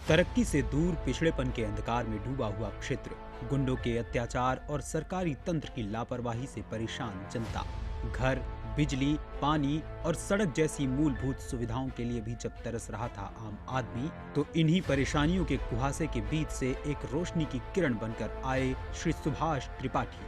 तरक्की से दूर पिछड़ेपन के अंधकार में डूबा हुआ क्षेत्र, गुंडों के अत्याचार और सरकारी तंत्र की लापरवाही से परेशान जनता, घर, बिजली, पानी और सड़क जैसी मूलभूत सुविधाओं के लिए भी जब तरस रहा था आम आदमी, तो इन्हीं परेशानियों के कुहासे के बीच से एक रोशनी की किरण बनकर आए श्री सुभाष त्रिपाठी।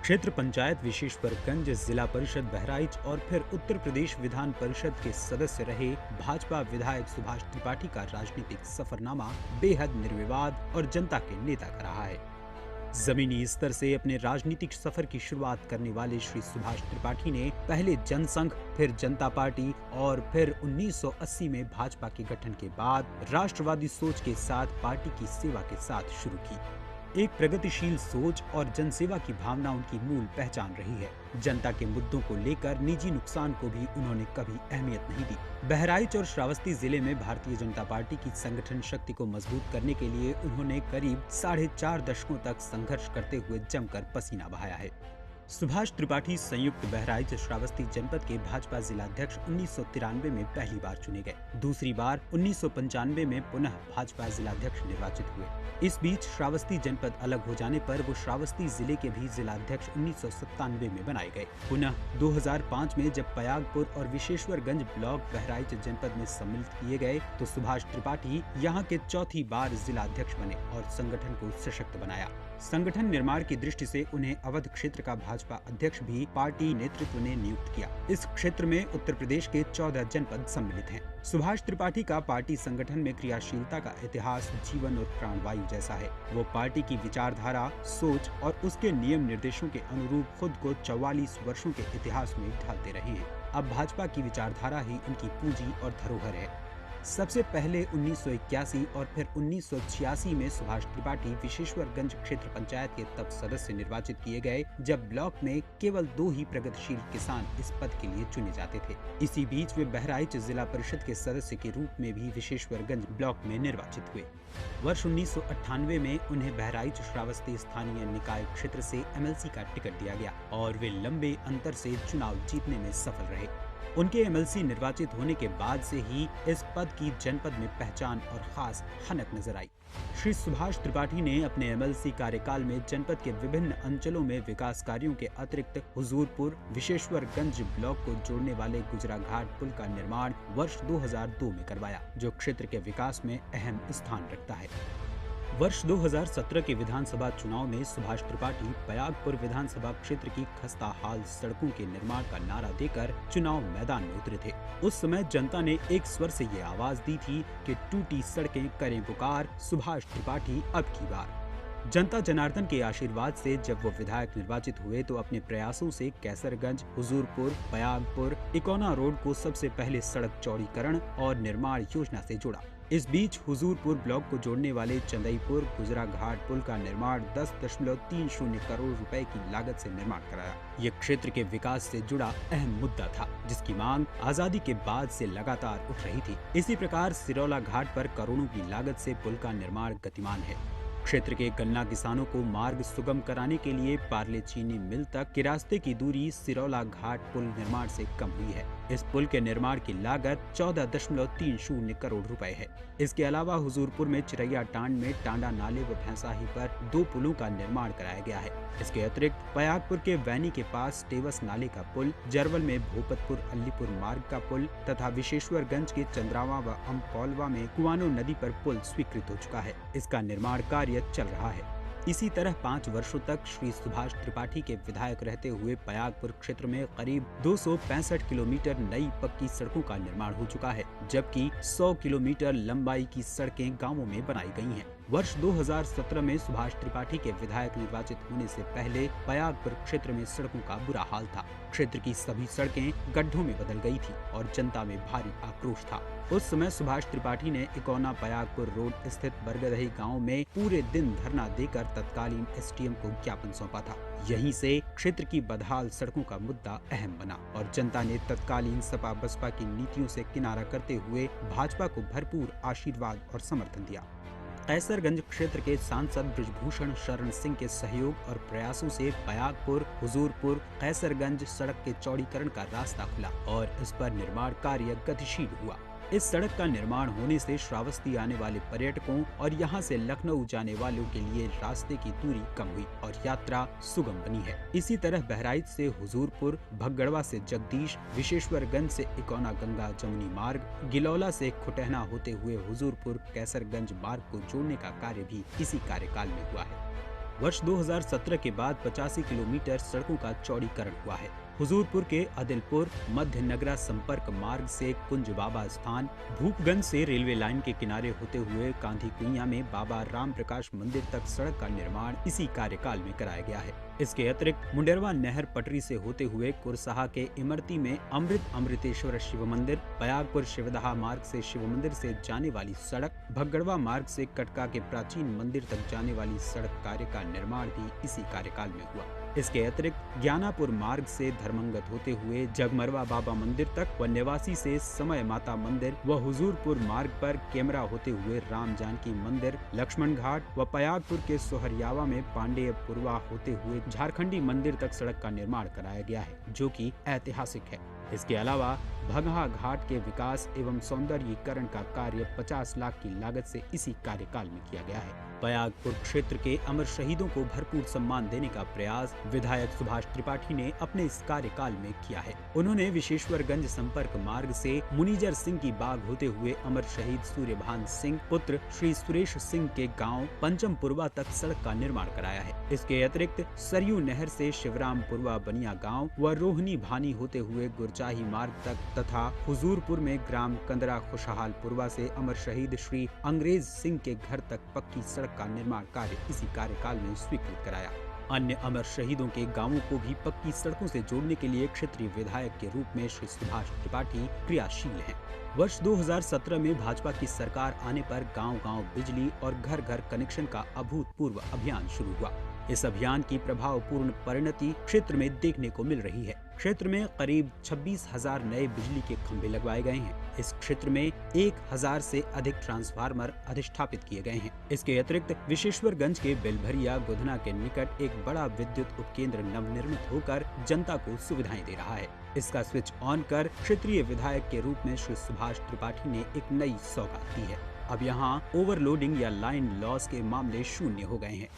क्षेत्र पंचायत विशेश्वरगंज, जिला परिषद बहराइच और फिर उत्तर प्रदेश विधान परिषद के सदस्य रहे भाजपा विधायक सुभाष त्रिपाठी का राजनीतिक सफरनामा बेहद निर्विवाद और जनता के नेता का रहा है। जमीनी स्तर से अपने राजनीतिक सफर की शुरुआत करने वाले श्री सुभाष त्रिपाठी ने पहले जनसंघ, फिर जनता पार्टी और फिर 1980 में भाजपा के गठन के बाद राष्ट्रवादी सोच के साथ पार्टी की सेवा के साथ शुरू की। एक प्रगतिशील सोच और जनसेवा की भावना उनकी मूल पहचान रही है। जनता के मुद्दों को लेकर निजी नुकसान को भी उन्होंने कभी अहमियत नहीं दी। बहराइच और श्रावस्ती जिले में भारतीय जनता पार्टी की संगठन शक्ति को मजबूत करने के लिए उन्होंने करीब 4.5 दशकों तक संघर्ष करते हुए जमकर पसीना बहाया है। सुभाष त्रिपाठी संयुक्त बहराइच श्रावस्ती जनपद के भाजपा जिलाध्यक्ष 1993 में पहली बार चुने गए। दूसरी बार 1995 में पुनः भाजपा जिलाध्यक्ष निर्वाचित हुए। इस बीच श्रावस्ती जनपद अलग हो जाने पर वो श्रावस्ती जिले के भी जिलाध्यक्ष 1997 में बनाए गए। पुनः 2005 में जब पयागपुर और विशेश्वरगंज ब्लॉक बहराइच जनपद में सम्मिलित किए गए, तो सुभाष त्रिपाठी यहाँ के चौथी बार जिलाध्यक्ष बने और संगठन को सशक्त बनाया। संगठन निर्माण की दृष्टि से उन्हें अवध क्षेत्र का भाजपा अध्यक्ष भी पार्टी नेतृत्व ने नियुक्त किया। इस क्षेत्र में उत्तर प्रदेश के 14 जनपद सम्मिलित हैं। सुभाष त्रिपाठी का पार्टी संगठन में क्रियाशीलता का इतिहास जीवन और प्राणवायु जैसा है। वो पार्टी की विचारधारा, सोच और उसके नियम निर्देशों के अनुरूप खुद को 44 वर्षों के इतिहास में ढालते रहे हैं। अब भाजपा की विचारधारा ही उनकी पूंजी और धरोहर है। सबसे पहले 1981 और फिर 1986 में सुभाष त्रिपाठी विशेश्वरगंज क्षेत्र पंचायत के तब सदस्य निर्वाचित किए गए, जब ब्लॉक में केवल 2 ही प्रगतिशील किसान इस पद के लिए चुने जाते थे। इसी बीच वे बहराइच जिला परिषद के सदस्य के रूप में भी विशेश्वरगंज ब्लॉक में निर्वाचित हुए। वर्ष 1998 में उन्हें बहराइच श्रावस्ती स्थानीय निकाय क्षेत्र से MLC का टिकट दिया गया और वे लंबे अंतर से चुनाव जीतने में सफल रहे। उनके MLC निर्वाचित होने के बाद से ही इस पद की जनपद में पहचान और खास हनक नजर आई। श्री सुभाष त्रिपाठी ने अपने MLC कार्यकाल में जनपद के विभिन्न अंचलों में विकास कार्यों के अतिरिक्त हुजूरपुर, विशेश्वरगंज ब्लॉक को जोड़ने वाले गुजरा घाट पुल का निर्माण वर्ष 2002 में करवाया, जो क्षेत्र के विकास में अहम स्थान रखता है। वर्ष 2017 के विधानसभा चुनाव में सुभाष त्रिपाठी पयागपुर विधानसभा क्षेत्र की खस्ता हाल सड़कों के निर्माण का नारा देकर चुनाव मैदान में उतरे थे। उस समय जनता ने एक स्वर से ये आवाज दी थी कि टूटी सड़कें करें पुकार, सुभाष त्रिपाठी अब की बार। जनता जनार्दन के आशीर्वाद से जब वो विधायक निर्वाचित हुए, तो अपने प्रयासों से कैसरगंज, हुजूरपुर, पयागपुर, इकोना रोड को सबसे पहले सड़क चौड़ीकरण और निर्माण योजना से जोड़ा। इस बीच हुजूरपुर ब्लॉक को जोड़ने वाले चंदईपुर गुजरा घाट पुल का निर्माण 10.30 करोड़ रुपए की लागत से निर्माण कराया। ये क्षेत्र के विकास से जुड़ा अहम मुद्दा था, जिसकी मांग आजादी के बाद से लगातार उठ रही थी। इसी प्रकार सिरौला घाट पर करोड़ों की लागत से पुल का निर्माण गतिमान है। क्षेत्र के गन्ना किसानों को मार्ग सुगम कराने के लिए पार्ले चीनी मिल तक के रास्ते की दूरी सिरौला घाट पुल निर्माण से कम हुई है। इस पुल के निर्माण की लागत 14.30 करोड़ रुपए है। इसके अलावा हुजूरपुर में चिरैया टांड में टांडा नाले व भैंसाही पर 2 पुलों का निर्माण कराया गया है। इसके अतिरिक्त पयागपुर के वैनी के पास टेवस नाले का पुल, जरवल में भोपतपुर अल्लीपुर मार्ग का पुल तथा विशेश्वरगंज के चंद्रावा व अमकौलवा में कुआनो नदी पर पुल स्वीकृत हो चुका है। इसका निर्माण कार्य चल रहा है। इसी तरह 5 वर्षों तक श्री सुभाष त्रिपाठी के विधायक रहते हुए पयागपुर क्षेत्र में करीब 265 किलोमीटर नई पक्की सड़कों का निर्माण हो चुका है, जबकि 100 किलोमीटर लंबाई की सड़कें गांवों में बनाई गई हैं। वर्ष 2017 में सुभाष त्रिपाठी के विधायक निर्वाचित होने से पहले पयागपुर क्षेत्र में सड़कों का बुरा हाल था। क्षेत्र की सभी सड़कें गड्ढों में बदल गई थी और जनता में भारी आक्रोश था। उस समय सुभाष त्रिपाठी ने इकोना पयागपुर रोड स्थित बरगदही गांव में पूरे दिन धरना देकर तत्कालीन SDM को ज्ञापन सौंपा था। यहीं से क्षेत्र की बदहाल सड़कों का मुद्दा अहम बना और जनता ने तत्कालीन सपा बसपा की नीतियों से किनारा करते हुए भाजपा को भरपूर आशीर्वाद और समर्थन दिया। कैसरगंज क्षेत्र के सांसद ब्रिजभूषण शरण सिंह के सहयोग और प्रयासों से पयागपुर, हुजूरपुर, कैसरगंज सड़क के चौड़ीकरण का रास्ता खुला और इस पर निर्माण कार्य गतिशील हुआ। इस सड़क का निर्माण होने से श्रावस्ती आने वाले पर्यटकों और यहां से लखनऊ जाने वालों के लिए रास्ते की दूरी कम हुई और यात्रा सुगम बनी है। इसी तरह बहराइच से हुजूरपुर, भगगड़वा से जगदीश, विशेश्वरगंज से इकौना गंगा जमुनी मार्ग, गिलौला से खुटहना होते हुए हुजूरपुर कैसरगंज मार्ग को जोड़ने का कार्य भी इसी कार्यकाल में हुआ है। वर्ष 2017 के बाद 85 किलोमीटर सड़कों का चौड़ीकरण हुआ है। हुजूरपुर के अदिलपुर मध्य नगरा संपर्क मार्ग से कुंज बाबा स्थान, भूपगंज से रेलवे लाइन के किनारे होते हुए कांधी कुइया में बाबा राम प्रकाश मंदिर तक सड़क का निर्माण इसी कार्यकाल में कराया गया है। इसके अतिरिक्त मुंडेरवा नहर पटरी से होते हुए कुरसाहा के इमरती में अमृतेश्वर शिव मंदिर, पयागपुर शिवदहा मार्ग से शिव मंदिर से जाने वाली सड़क, भगगड़वा मार्ग से कटका के प्राचीन मंदिर तक जाने वाली सड़क कार्य का निर्माण भी इसी कार्यकाल में हुआ। इसके अतिरिक्त ज्ञानापुर मार्ग से धर्मंगत होते हुए जगमरवा बाबा मंदिर तक व निवासी से समय माता मंदिर व हुजूरपुर मार्ग पर कैमरा होते हुए राम जानकी मंदिर, लक्ष्मण घाट व पयागपुर के सोहरियावा में पांडेय पुरवा होते हुए झारखंडी मंदिर तक सड़क का निर्माण कराया गया है, जो कि ऐतिहासिक है। इसके अलावा भगहा घाट के विकास एवं सौंदर्यीकरण का कार्य 50 लाख की लागत से इसी कार्यकाल में किया गया है। पयागपुर क्षेत्र के अमर शहीदों को भरपूर सम्मान देने का प्रयास विधायक सुभाष त्रिपाठी ने अपने इस कार्यकाल में किया है। उन्होंने विशेश्वरगंज संपर्क मार्ग से मुनीजर सिंह की बाग होते हुए अमर शहीद सूर्यभान सिंह पुत्र श्री सुरेश सिंह के गांव पंचमपुरवा तक सड़क का निर्माण कराया है। इसके अतिरिक्त सरयू नहर से शिवरामपुरवा बनिया गाँव व रोहनी भानी होते हुए गुरचाही मार्ग तक तथा हुजूरपुर में ग्राम कंदरा खुशहालपुरवा से अमर शहीद श्री अंग्रेज सिंह के घर तक पक्की सड़क का निर्माण कार्य इसी कार्यकाल में स्वीकृत कराया। अन्य अमर शहीदों के गांवों को भी पक्की सड़कों से जोड़ने के लिए क्षेत्रीय विधायक के रूप में श्री सुभाष त्रिपाठी क्रियाशील हैं। वर्ष 2017 में भाजपा की सरकार आने पर गांव-गांव बिजली और घर-घर कनेक्शन का अभूतपूर्व अभियान शुरू हुआ। इस अभियान की प्रभावपूर्ण परिणति क्षेत्र में देखने को मिल रही है। क्षेत्र में करीब 26,000 नए बिजली के खंभे लगवाए गए हैं। इस क्षेत्र में 1,000 से अधिक ट्रांसफार्मर अधिष्ठापित किए गए हैं। इसके अतिरिक्त विशेश्वरगंज के बेलभरिया गुधना के निकट एक बड़ा विद्युत उपकेंद्र नवनिर्मित होकर जनता को सुविधाएं दे रहा है। इसका स्विच ऑन कर क्षेत्रीय विधायक के रूप में श्री सुभाष त्रिपाठी ने एक नई सौगात दी है। अब यहाँ ओवरलोडिंग या लाइन लॉस के मामले शून्य हो गए हैं।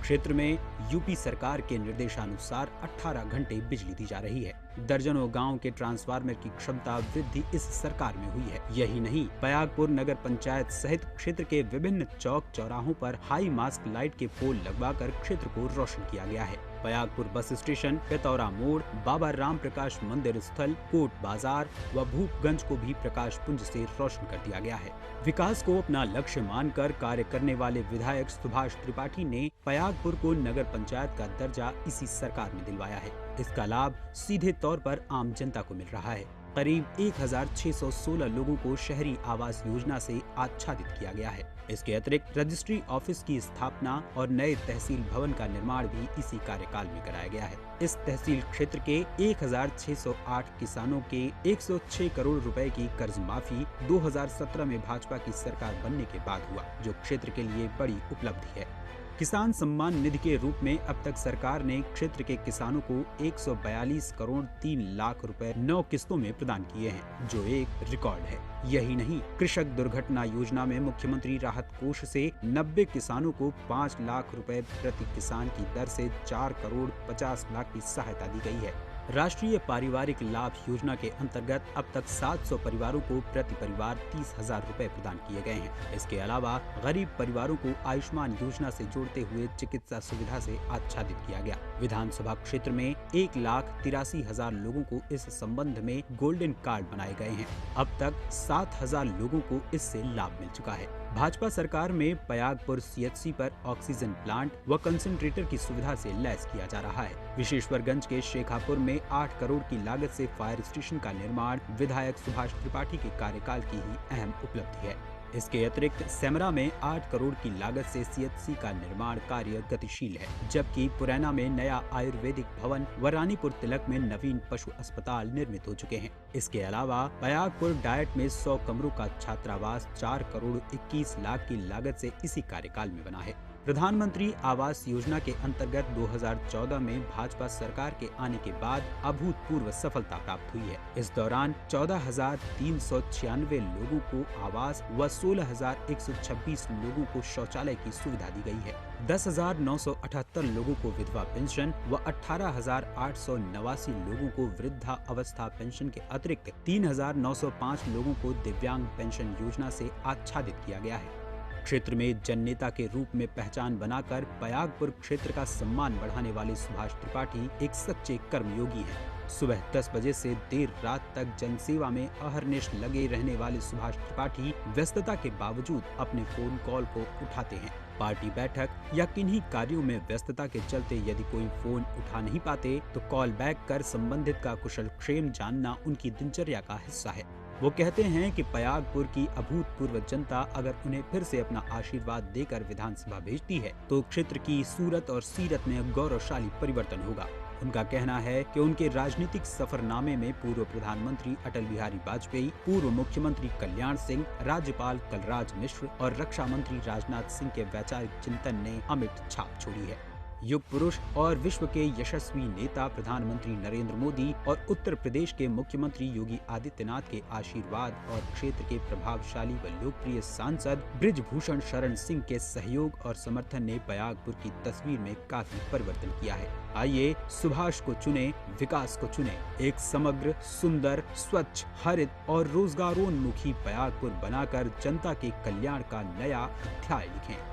क्षेत्र में यूपी सरकार के निर्देशानुसार 18 घंटे बिजली दी जा रही है। दर्जनों गांव के ट्रांसफार्मर की क्षमता वृद्धि इस सरकार में हुई है। यही नहीं, पयागपुर नगर पंचायत सहित क्षेत्र के विभिन्न चौक चौराहों पर हाई मास्क लाइट के पोल लगवाकर क्षेत्र को रोशन किया गया है। पयागपुर बस स्टेशन, पेतौरा मोड़, बाबा राम प्रकाश मंदिर स्थल, कोट बाजार व भूपगंज को भी प्रकाश पुंज से रोशन कर दिया गया है। विकास को अपना लक्ष्य मानकर कार्य करने वाले विधायक सुभाष त्रिपाठी ने पयागपुर को नगर पंचायत का दर्जा इसी सरकार में दिलवाया है। इसका लाभ सीधे तौर पर आम जनता को मिल रहा है। करीब 1616 लोगों को शहरी आवास योजना से आच्छादित किया गया है। इसके अतिरिक्त रजिस्ट्री ऑफिस की स्थापना और नए तहसील भवन का निर्माण भी इसी कार्यकाल में कराया गया है। इस तहसील क्षेत्र के 1608 किसानों के 106 करोड़ रुपए की कर्ज माफी 2017 में भाजपा की सरकार बनने के बाद हुआ, जो क्षेत्र के लिए बड़ी उपलब्धि है। किसान सम्मान निधि के रूप में अब तक सरकार ने क्षेत्र के किसानों को 142 करोड़ 3 लाख रुपए 9 किस्तों में प्रदान किए हैं, जो एक रिकॉर्ड है। यही नहीं, कृषक दुर्घटना योजना में मुख्यमंत्री राहत कोष से 90 किसानों को 5 लाख रुपए प्रति किसान की दर से 4 करोड़ 50 लाख की सहायता दी गई है। राष्ट्रीय पारिवारिक लाभ योजना के अंतर्गत अब तक 700 परिवारों को प्रति परिवार 30,000 रुपए प्रदान किए गए हैं। इसके अलावा गरीब परिवारों को आयुष्मान योजना से जोड़ते हुए चिकित्सा सुविधा से आच्छादित किया गया। विधानसभा क्षेत्र में 1,83,000 लोगों को इस संबंध में गोल्डन कार्ड बनाए गए हैं। अब तक 7,000 लोगों को इससे लाभ मिल चुका है। भाजपा सरकार में पयागपुर सीएचसी पर ऑक्सीजन प्लांट व कंसंट्रेटर की सुविधा से लैस किया जा रहा है। विशेश्वरगंज के शेखापुर में 8 करोड़ की लागत से फायर स्टेशन का निर्माण विधायक सुभाष त्रिपाठी के कार्यकाल की ही अहम उपलब्धि है। इसके अतिरिक्त सेमरा में 8 करोड़ की लागत से सीएचसी का निर्माण कार्य गतिशील है, जबकि पुरैना में नया आयुर्वेदिक भवन व रानीपुर तिलक में नवीन पशु अस्पताल निर्मित हो चुके हैं। इसके अलावा पयागपुर डायट में 100 कमरों का छात्रावास 4 करोड़ 21 लाख की लागत से इसी कार्यकाल में बना है। प्रधानमंत्री आवास योजना के अंतर्गत 2014 में भाजपा सरकार के आने के बाद अभूतपूर्व सफलता प्राप्त हुई है। इस दौरान 14,396 लोगों को आवास व 16,126 लोगों को शौचालय की सुविधा दी गई है। 10,978 लोगों को विधवा पेंशन व 18,889 लोगों को वृद्धा अवस्था पेंशन के अतिरिक्त 3,905 लोगों को दिव्यांग पेंशन योजना से आच्छादित किया गया है। क्षेत्र में जननेता के रूप में पहचान बनाकर पयागपुर क्षेत्र का सम्मान बढ़ाने वाले सुभाष त्रिपाठी एक सच्चे कर्मयोगी हैं। सुबह 10 बजे से देर रात तक जनसेवा में अहरनिश लगे रहने वाले सुभाष त्रिपाठी व्यस्तता के बावजूद अपने फोन कॉल को उठाते हैं। पार्टी बैठक या किन्हीं कार्यों में व्यस्तता के चलते यदि कोई फोन उठा नहीं पाते तो कॉल बैक कर संबंधित का कुशल क्षेम जानना उनकी दिनचर्या का हिस्सा है। वो कहते हैं कि पयागपुर की अभूतपूर्व जनता अगर उन्हें फिर से अपना आशीर्वाद देकर विधानसभा भेजती है तो क्षेत्र की सूरत और सीरत में गौरवशाली परिवर्तन होगा। उनका कहना है कि उनके राजनीतिक सफरनामे में पूर्व प्रधानमंत्री अटल बिहारी वाजपेयी, पूर्व मुख्यमंत्री कल्याण सिंह, राज्यपाल कलराज मिश्र और रक्षा मंत्री राजनाथ सिंह के वैचारिक चिंतन ने अमिट छाप छोड़ी है। युग पुरुष और विश्व के यशस्वी नेता प्रधानमंत्री नरेंद्र मोदी और उत्तर प्रदेश के मुख्यमंत्री योगी आदित्यनाथ के आशीर्वाद और क्षेत्र के प्रभावशाली व लोकप्रिय सांसद बृजभूषण शरण सिंह के सहयोग और समर्थन ने पयागपुर की तस्वीर में काफी परिवर्तन किया है। आइए सुभाष को चुने, विकास को चुने, एक समग्र, सुंदर, स्वच्छ, हरित और रोजगारोन्मुखी पयागपुर बनाकर जनता के कल्याण का नया अध्याय लिखें।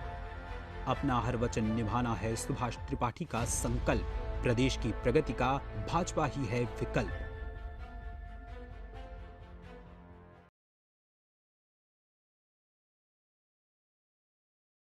अपना हर वचन निभाना है सुभाष त्रिपाठी का संकल्प। प्रदेश की प्रगति का भाजपा ही है विकल्प।